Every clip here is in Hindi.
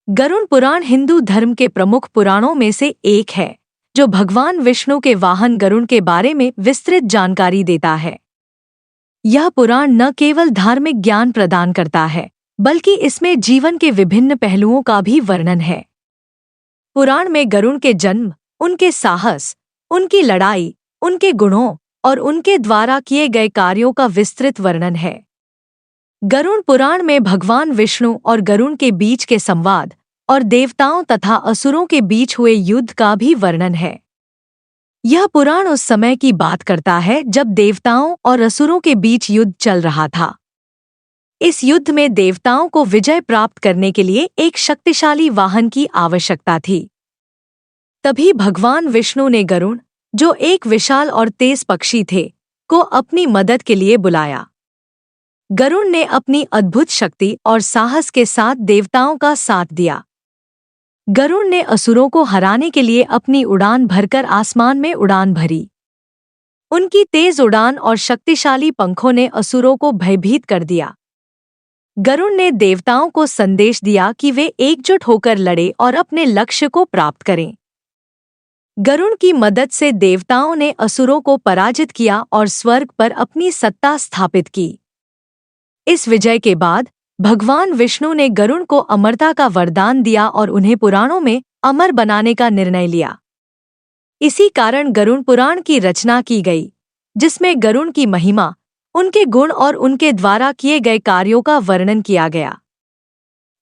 गरुड़ पुराण हिंदू धर्म के प्रमुख पुराणों में से एक है, जो भगवान विष्णु के वाहन गरुड़ के बारे में विस्तृत जानकारी देता है। यह पुराण न केवल धार्मिक ज्ञान प्रदान करता है, बल्कि इसमें जीवन के विभिन्न पहलुओं का भी वर्णन है। पुराण में गरुड़ के जन्म, उनके साहस, उनकी लड़ाई, उनके गुणों और उनके द्वारा किए गए कार्यों का विस्तृत वर्णन है। गरुड़ पुराण में भगवान विष्णु और गरुड़ के बीच के संवाद और देवताओं तथा असुरों के बीच हुए युद्ध का भी वर्णन है। यह पुराण उस समय की बात करता है जब देवताओं और असुरों के बीच युद्ध चल रहा था। इस युद्ध में देवताओं को विजय प्राप्त करने के लिए एक शक्तिशाली वाहन की आवश्यकता थी। तभी भगवान विष्णु ने गरुड़, जो एक विशाल और तेज पक्षी थे, को अपनी मदद के लिए बुलाया। गरुड़ ने अपनी अद्भुत शक्ति और साहस के साथ देवताओं का साथ दिया। गरुड़ ने असुरों को हराने के लिए अपनी उड़ान भरकर आसमान में उड़ान भरी। उनकी तेज उड़ान और शक्तिशाली पंखों ने असुरों को भयभीत कर दिया। गरुड़ ने देवताओं को संदेश दिया कि वे एकजुट होकर लड़े और अपने लक्ष्य को प्राप्त करें। गरुड़ की मदद से देवताओं ने असुरों को पराजित किया और स्वर्ग पर अपनी सत्ता स्थापित की। इस विजय के बाद भगवान विष्णु ने गरुड़ को अमरता का वरदान दिया और उन्हें पुराणों में अमर बनाने का निर्णय लिया। इसी कारण गरुड़ पुराण की रचना की गई, जिसमें गरुड़ की महिमा, उनके गुण और उनके द्वारा किए गए कार्यों का वर्णन किया गया।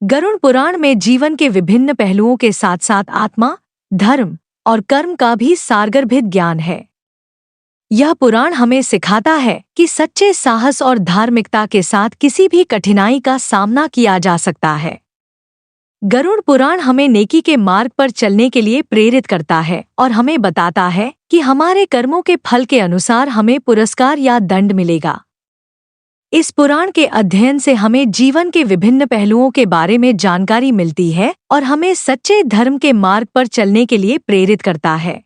गरुड़ पुराण में जीवन के विभिन्न पहलुओं के साथ साथ आत्मा, धर्म और कर्म का भी सारगर्भित ज्ञान है। यह पुराण हमें सिखाता है कि सच्चे साहस और धार्मिकता के साथ किसी भी कठिनाई का सामना किया जा सकता है। गरुड़ पुराण हमें नेकी के मार्ग पर चलने के लिए प्रेरित करता है और हमें बताता है कि हमारे कर्मों के फल के अनुसार हमें पुरस्कार या दंड मिलेगा। इस पुराण के अध्ययन से हमें जीवन के विभिन्न पहलुओं के बारे में जानकारी मिलती है और हमें सच्चे धर्म के मार्ग पर चलने के लिए प्रेरित करता है।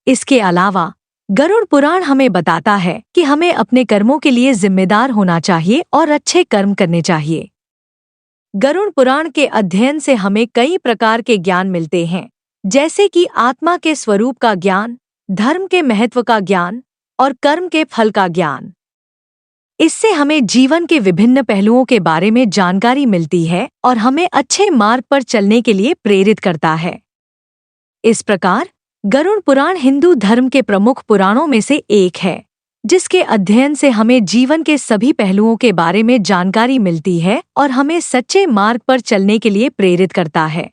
इसके अलावा गरुड़ पुराण हमें बताता है कि हमें अपने कर्मों के लिए जिम्मेदार होना चाहिए और अच्छे कर्म करने चाहिए। गरुड़ पुराण के अध्ययन से हमें कई प्रकार के ज्ञान मिलते हैं, जैसे कि आत्मा के स्वरूप का ज्ञान, धर्म के महत्व का ज्ञान और कर्म के फल का ज्ञान। इससे हमें जीवन के विभिन्न पहलुओं के बारे में जानकारी मिलती है और हमें अच्छे मार्ग पर चलने के लिए प्रेरित करता है। इस प्रकार गरुड़ पुराण हिंदू धर्म के प्रमुख पुराणों में से एक है, जिसके अध्ययन से हमें जीवन के सभी पहलुओं के बारे में जानकारी मिलती है और हमें सच्चे मार्ग पर चलने के लिए प्रेरित करता है।